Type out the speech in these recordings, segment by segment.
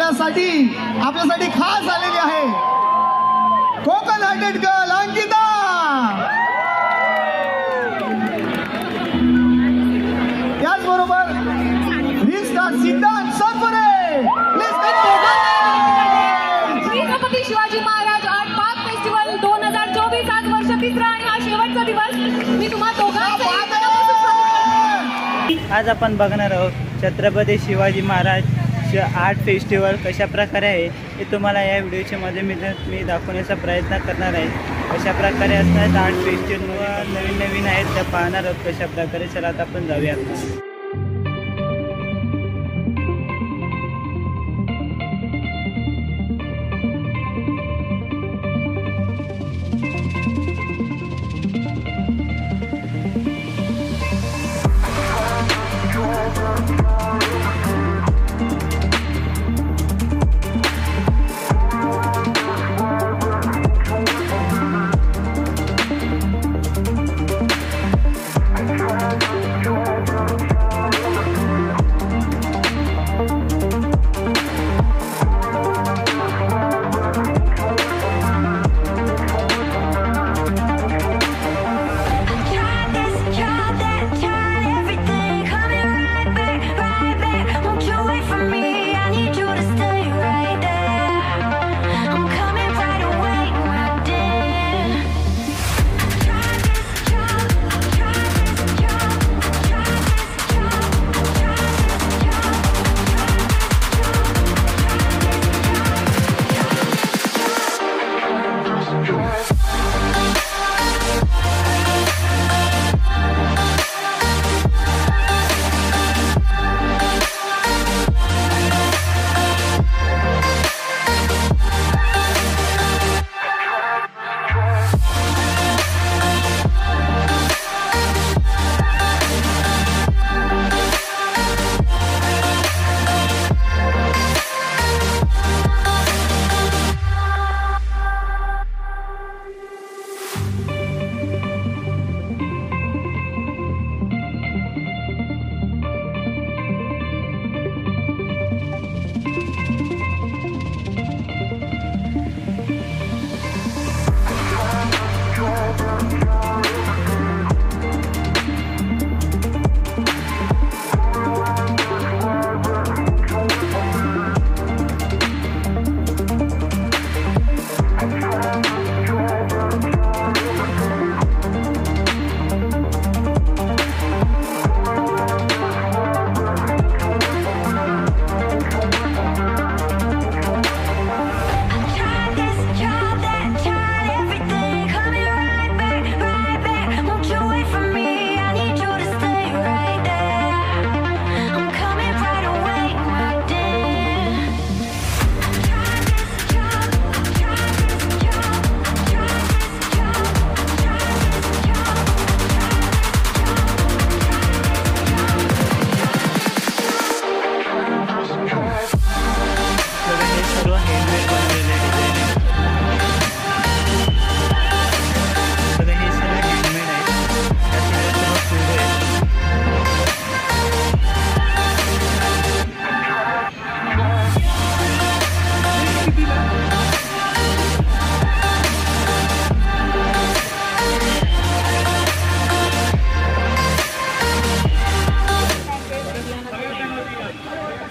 आपल्यासाठी खास आलेली आहे कोकण हार्टेड गर्ल अंकिता। त्याचबरोबर reel star Siddhant Sarpure. Chhatrapati Shivaji Maharaj art park festival 2024 आज वर्ष 3 आणि हा शेवटचा दिवस। मी तुम्हा दोघांना आज आपण बघणार आहोत छत्रपती शिवाजी महाराज आर्ट फेस्टिवल कशा प्रकारे आहे हे तुम्हाला या व्हिडिओच्या मध्ये मी दाखवण्याचा प्रयत्न करणार आहे। कशा प्रकारे असतात आर्ट फेस्टिवल नवीन आहेत त्या पाहणार आहोत कशा प्रकारे। चला आता आपण जाऊयात।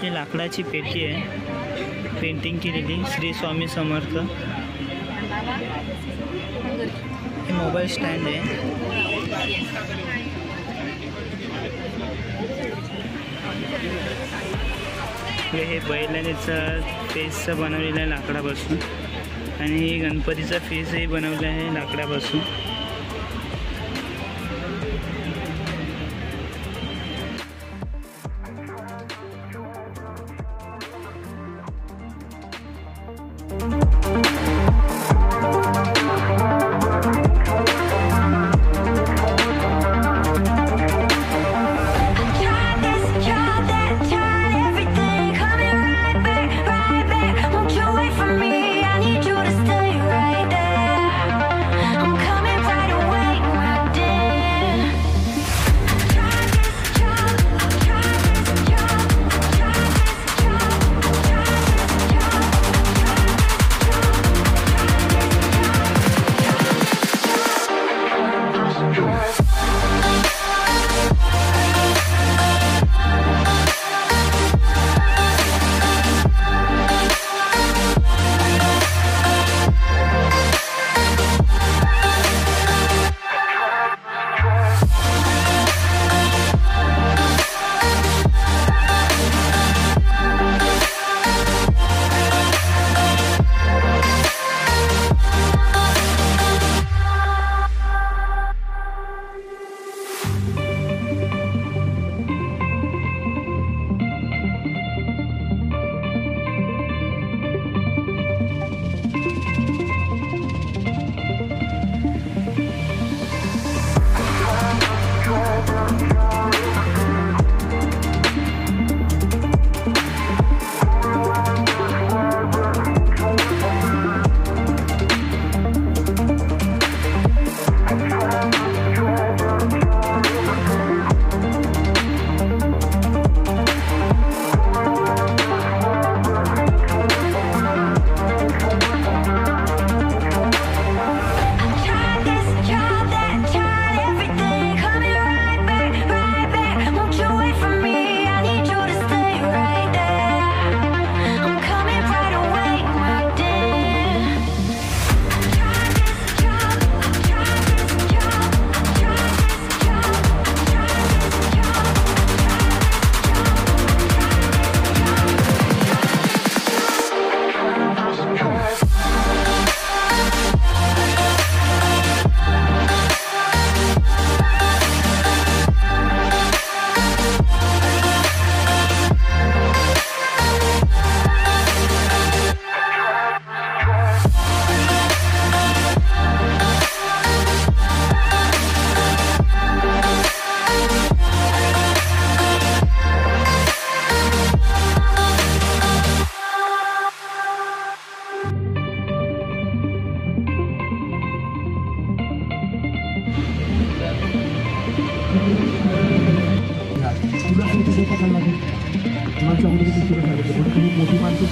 ही लाकडाची पेटी आहे पेंटिंग केलेली श्री स्वामी समर्थ। हे मोबाईल स्टँड आहे। हे बैलाचा फेस बनवलेला आहे लाकडापासून आणि हे गणपतीचा फेसही बनवला आहे लाकडापासून।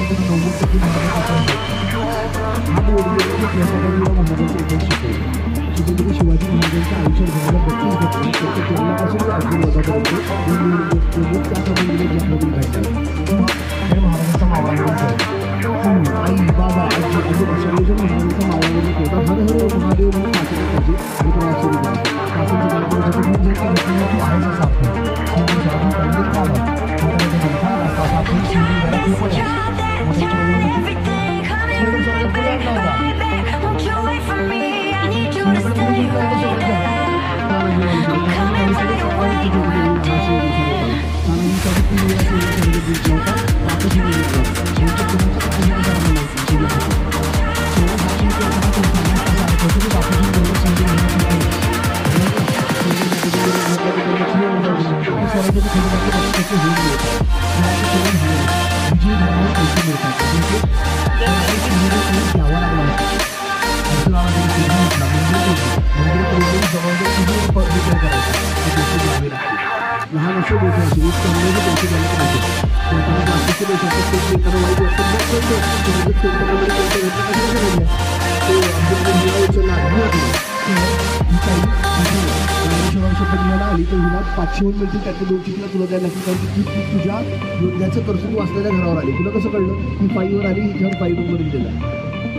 त्याच्याकडे 90% महाराजांचा शिवाजी महाराजांच्या आयुष्यात झालेल्या 32 घटना त्याच्या जन्मापासून आशीर्वादापर्यंत हे महाराजांचा मावळा आई बाबा आजी आजोबा सर्वजण महाराजांचा मावळा होता. हर हर महादेव म्हणून पाठवत पाहिजे आणि तो आशीर्वाद पासूनच्या बाळाची आहे सापडे पंडित काढा लहान असे मोठे असे पैसे द्यायला पाहिजे जास्तीचे एखादं वाईट शपथ घ्यायला आली तर हिला 500 मिळतील त्यातले 2 चिठ्ठ्या तुला द्यायला लागतील कारण की ती तुझ्या योद्ध्याचं कर्तृत्व वाचलेल्या घरावर आली. तुला कसं कळलं ही 5वर आली हिच्यावर 5 नंबरच दिला.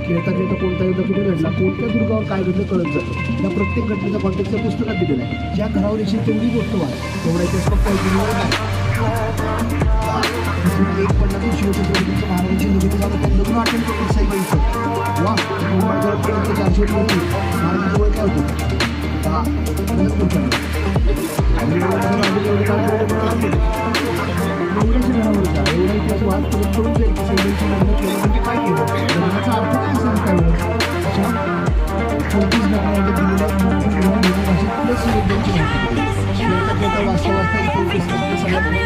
खेळता खेळता कोणता युद्ध कुठे घडला कोणत्या दुर्गावर काय घडलं कळत जातं. त्या प्रत्येक घटनेचा कॉन्टेक्स्ट त्या पुस्तकात दिलेला आहे. ज्या घरावर येशील तेवढी गोष्ट वाच तेवढा इतिहास फक्त एक पडला तो शिवछत्रपतींच्या महाराजांची निमित्त झालं त्या लग्न अटेंड करतो साईबाईचं वा 400 होती महाराजांजवळ काय होतं काय केलं लग्नाचा अर्थ काय असेल त्यावेळेस अशा 34 घटनांमध्ये दिलेल्या भाषेत प्लस योद्ध्यांची माहिती वाचता वाचता इथे सगळ्यात ₹800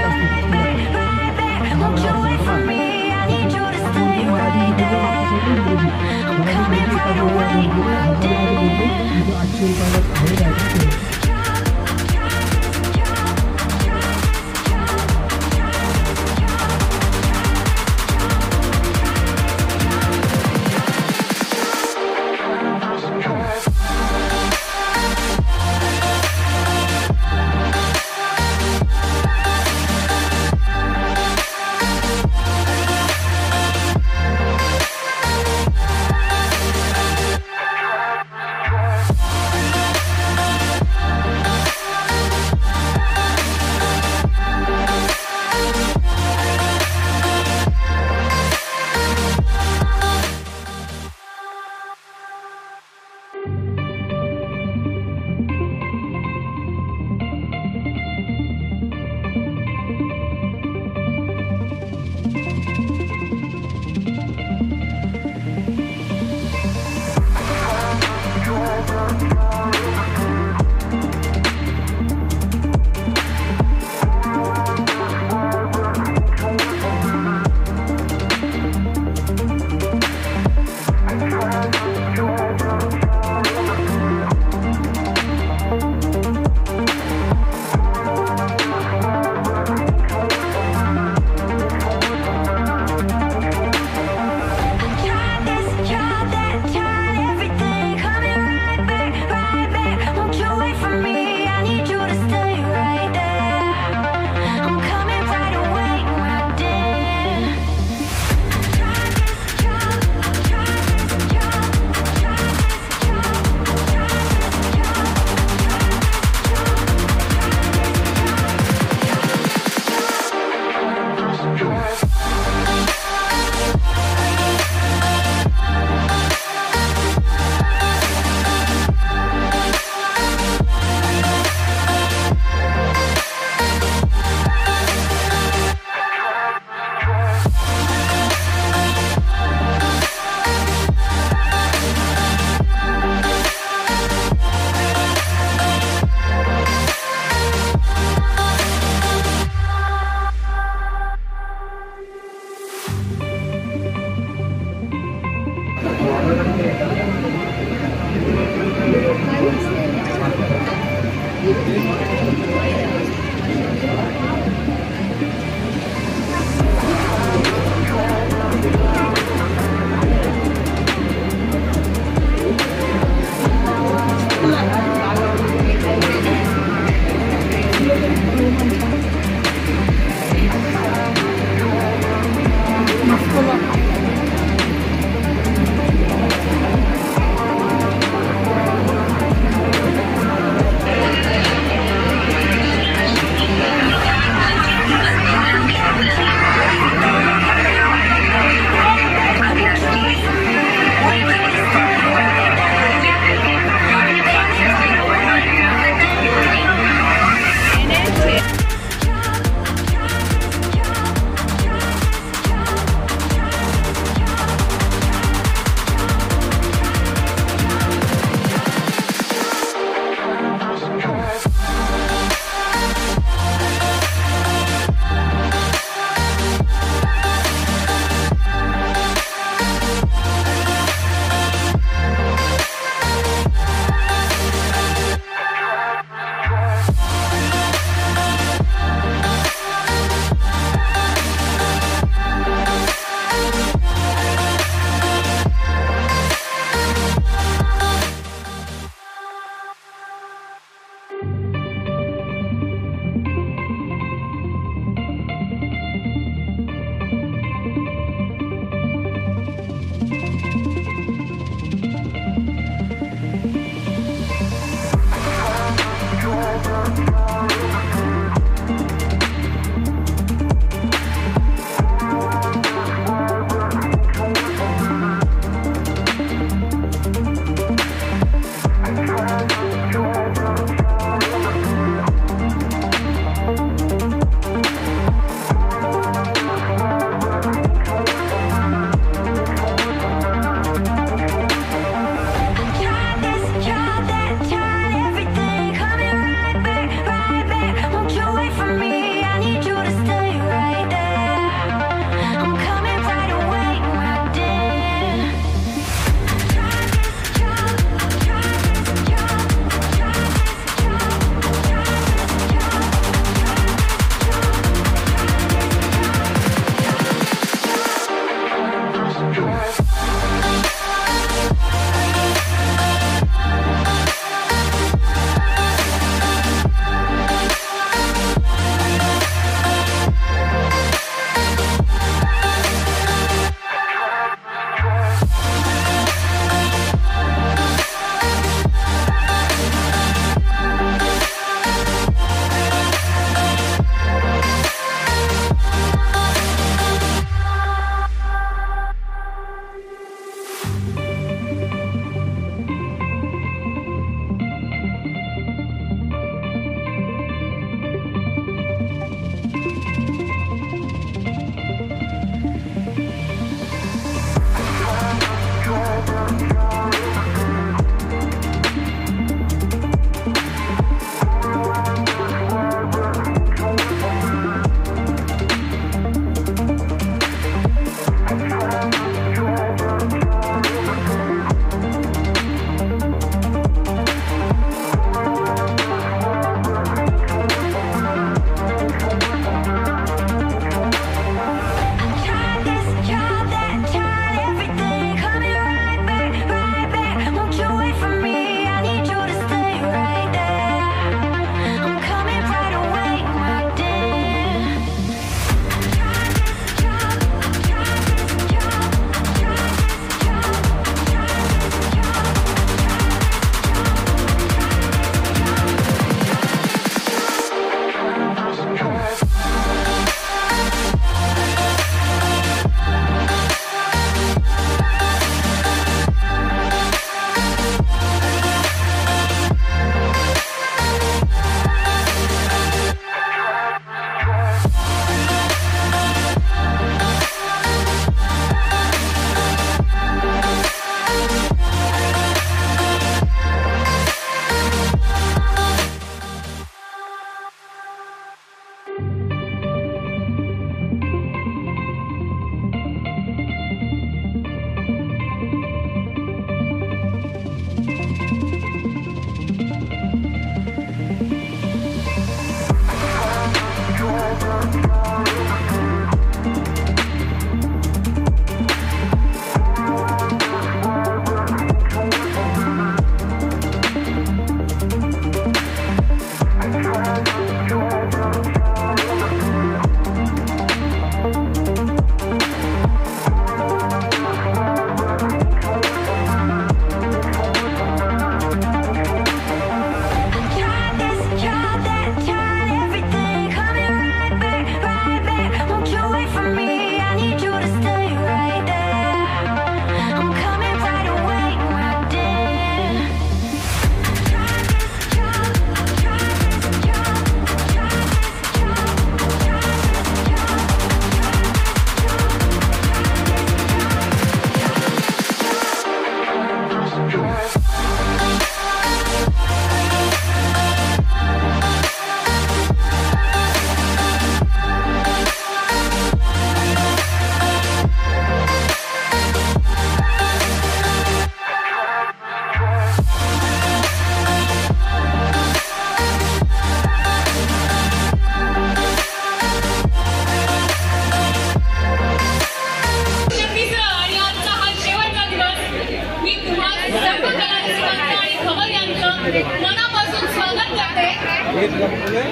मनापासून स्वागत करते.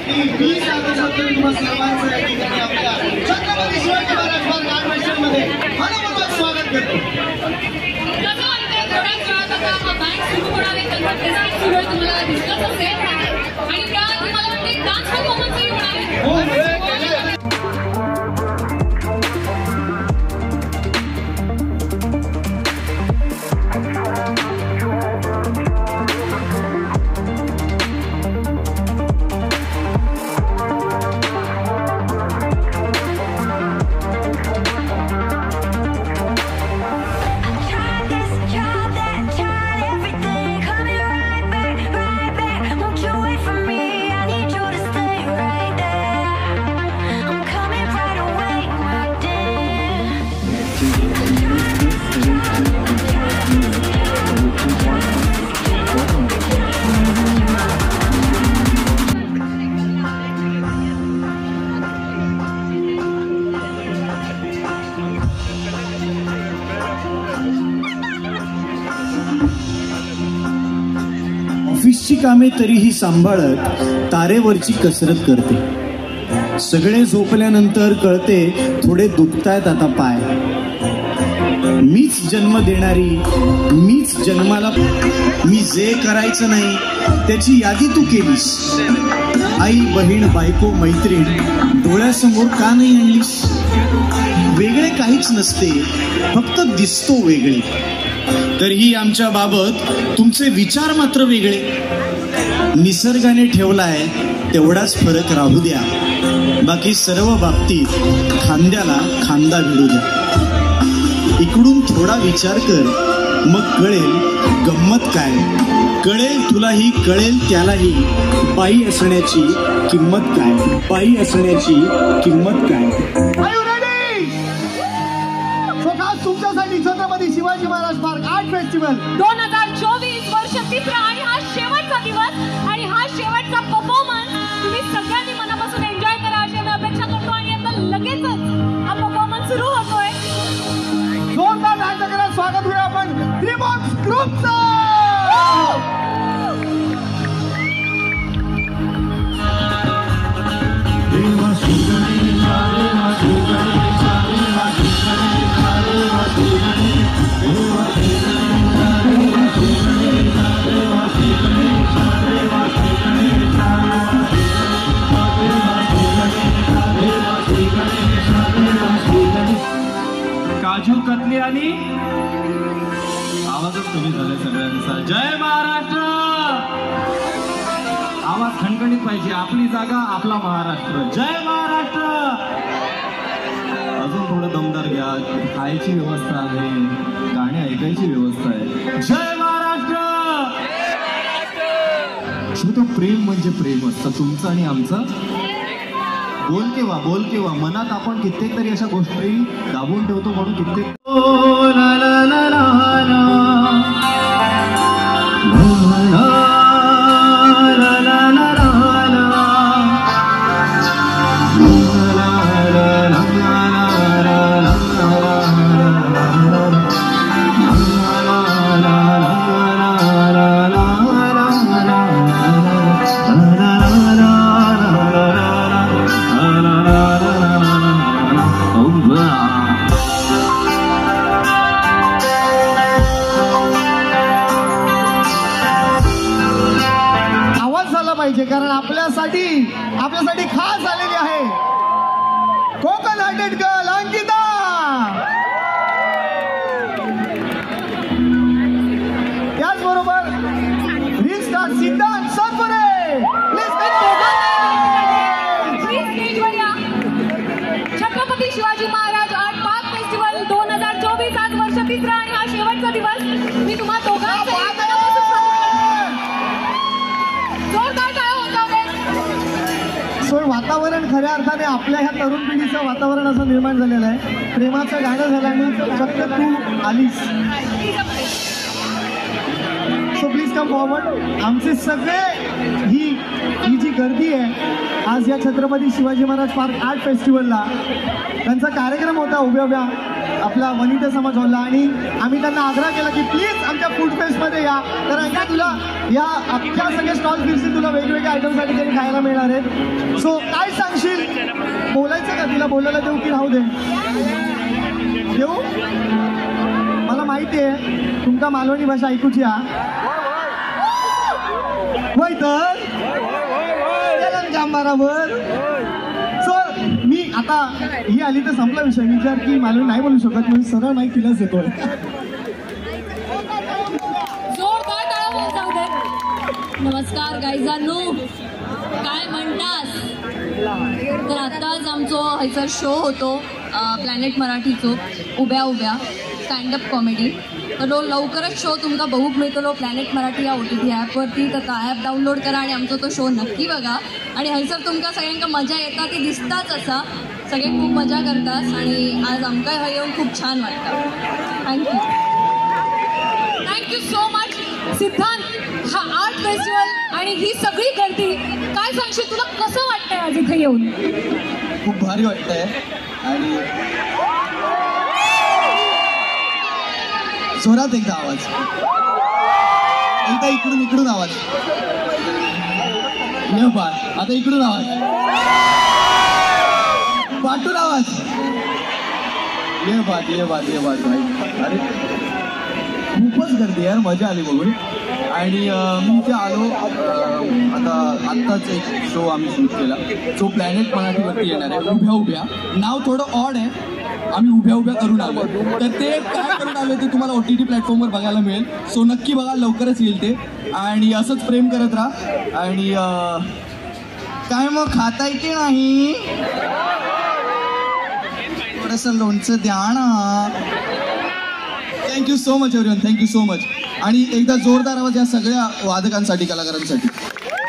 की 20 ऑगस्ट तुम्हा सर्वांचं या ठिकाणी आपल्या छत्रपती शिवाजी महाराज मार्गदर्शनमध्ये मनपूर्वक स्वागत करतो. कसं वाटतंय थोड्याच वेळात आता हा बँड सुरू होणार आहे, त्याचा सुरू तुम्हाला दिसतच असेल आणि त्यात मला वाटते डान्स परफॉर्मन्सही होणार आहे. हो केलं. घरची कामे तरीही सांभाळत तारेवरची कसरत करते. सगळे झोपल्यानंतर कळते थोडे दुखतायत आता पाय. मीच जन्म देणारी, मीच जन्माला. मी जे करायचं नाही त्याची यादी तू केलीस. आई, बहीण, बायको, मैत्रीण डोळ्यासमोर का नाही आणलीस? वेगळे काहीच नसते, फक्त दिसतो वेगळे. तरीही आमच्या बाबत तुमचे विचार मात्र वेगळे. निसर्गाने ठेवलाय तेवढाच फरक राहू द्या. बाकी सर्व बाबतीत खांद्याला खांदा भिडू द्या. इकडून थोडा विचार कर, मग कळेल गंमत काय. कळेल तुलाही, कळेल त्यालाही बाई असण्याची किंमत काय. बाई असण्याची किंमत काय. खास तुमच्यासाठी Chhatrapati Shivaji Maharaj park art festival 2024 वर्ष 3 आणि हा शेवटचा दिवस आणि हा शेवटचा परफॉर्मन्स तुम्ही सगळ्यांनी मनापासून एन्जॉय करा अशी मी अपेक्षा करतो. आणि आता लगेचच हा परफॉर्मन्स सुरू होतोय. जोरदार डान्स करा. स्वागत करूया आपण त्रिमोक्ष ग्रुपचं. काजू कतली आणि आवाजच कमी झालाय सगळ्यांचा. जय महाराष्ट्र. आवाज खणखणीत पाहिजे. आपली जागा, आपला महाराष्ट्र. जय महाराष्ट्र. अजून थोडं दमदार घ्या. खायची व्यवस्था आहे, गाणी ऐकायची व्यवस्था आहे. जय महाराष्ट्र. शुद्ध प्रेम म्हणजे प्रेम असतं तुमचं आणि आमचं. बोल केव्हा मनात आपण कित्येक तरी अशा गोष्टी दाबून ठेवतो म्हणून कित्येक. कारण आपल्यासाठी खास आलेली आहे कोकण हार्टेड गर्ल अंकिता. त्याचबरोबर reel star Siddhant Sarpure. Chhatrapati Shivaji Maharaj art park festival 2024 आज वर्ष 3 आणि हा शेवटचा दिवस. मी तुम्हा दोघांना वातावरण खऱ्या अर्थाने आपल्या ह्या तरुण पिढीचं वातावरण असं निर्माण झालेलं आहे. प्रेमाचं गाणं झालं आणि चक्क तू आलीस. So please come forward. आमचे सगळे ही जी गर्दी आहे आज या छत्रपती शिवाजी महाराज पार्क आर्ट फेस्टिवलला, त्यांचा कार्यक्रम होता उभ्या आपला वनिता समाज हॉलला. आणि आम्ही त्यांना आग्रह केला की प्लीज आमच्या फूड फेस्टमध्ये या. तर अंकिता तुला या अख्ख्या सगळे स्टॉल फिरतील, तुला वेगवेगळ्या आयटमसाठी तरी खायला मिळणार आहेत. सो काय सांगशील? बोलायचं का? तुला बोलायला देऊ की राहू दे? देऊ? मला माहिती आहे तुमका मालवणी भाषा ऐकूची हा. होय तर काम बरोबर. सो मी आता ही आली तर संपला विषय. विचार की मालवणी नाही बोलू शकत म्हणजे सरळ माईक तिलाच येतोय. नमस्कार गायजांनो, काय म्हणतास? तर आताच आमचो हयसर शो होतो प्लॅनेट मराठीचो उभ्या स्टँडअप कॉमेडी. तर लवकरच शो तुमका बघूक मिळतलो प्लॅनेट मराठी या OTT ॲपवरती. तर ॲप डाउनलोड करा आणि आमचा तो शो नक्की बघा. आणि हयसर तुमका सगळ्यांका मजा येता ती दिसताच असा. सगळे खूप मजा करतात आणि आज आमकां हय येऊन खूप छान वाटतं. थँक्यू सो मच सिद्धांत. हा आर्ट फेस्टिवल आणि ही सगळी गर्दी, काय सांगशील? तुला कसं वाटतंय आज इथे येऊन? खूप भारी वाटतंय. आणि जोरात एकदा आवाज, एकदा इकडून आवाज. लेपाड. आता इकडून आवाज, पाठून आवाज. ये बात भाई. अरे खूपच गर्दी यार, मजा आली बघून. आणि मी इथे आलो. आत्ताच एक शो आम्ही शूट केला जो प्लॅनेट मराठीवरती येणार आहे, उभ्या उभ्या. नाव थोडं ऑड आहे, आम्ही उभ्या उभ्या करून आलो. तर ते काय करून आलो ते तुम्हाला OTT प्लॅटफॉर्मवर बघायला मिळेल. सो नक्की बघा, लवकरच येईल ते. आणि असंच प्रेम करत राहा. आणि काय मग खाताय की नाही? थोडंसं लोणचं द्या ना. Thank you so much everyone, thank you so much. आणि एकदा जोरदार आवाज या सगळ्या वादकांसाठी, कलाकारांसाठी.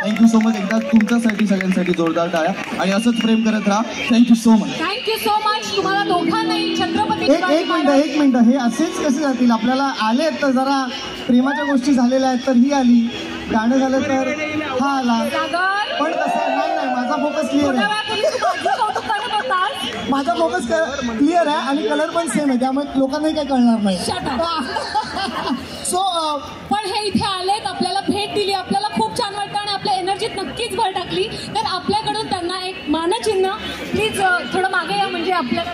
Thank you so much. एकदा तुमच्यासाठी सगळ्यांसाठी जोरदार टाळ्या. आणि असंच प्रेम करत राहा. Thank you so much. Thank you so much. तुम्हाला दोघांनाही छत्रपती एक मिनिट हे असेच कसे जातील? आपल्याला आले तर जरा प्रेमाच्या गोष्टी झालेल्या आहेत, तर ही आली. गाणं झालं तर हा आला. पण कसं नाही, माझा फोकस क्लिअर आहे. माझा फोकस क्लिअर आहे आणि कलर पण सेम आहे, त्यामुळे लोकांनाही काही कळणार नाही. सो पण हे इथे आलेत, आपल्याला भेट दिली, आपल्याला खूप छान वाटतं आणि आपल्या एनर्जीत नक्कीच भर टाकली. तर आपल्याकडून त्यांना एक मानचिन्ह प्लीज थोडं मागे या, म्हणजे आपल्याला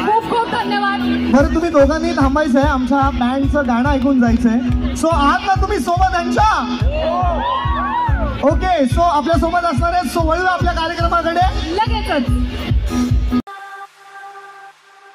खूप खूप धन्यवाद. बरं, तुम्ही दोघांनी थांबायचंय, आमच्या बँडचं गाणं ऐकून जायचंय. सो आहात ना तुम्ही सोबत यांच्या? ओके, सो आपल्या सोबत असणार आहे. सो वळूया आपल्या कार्यक्रमाकडे लगेचच.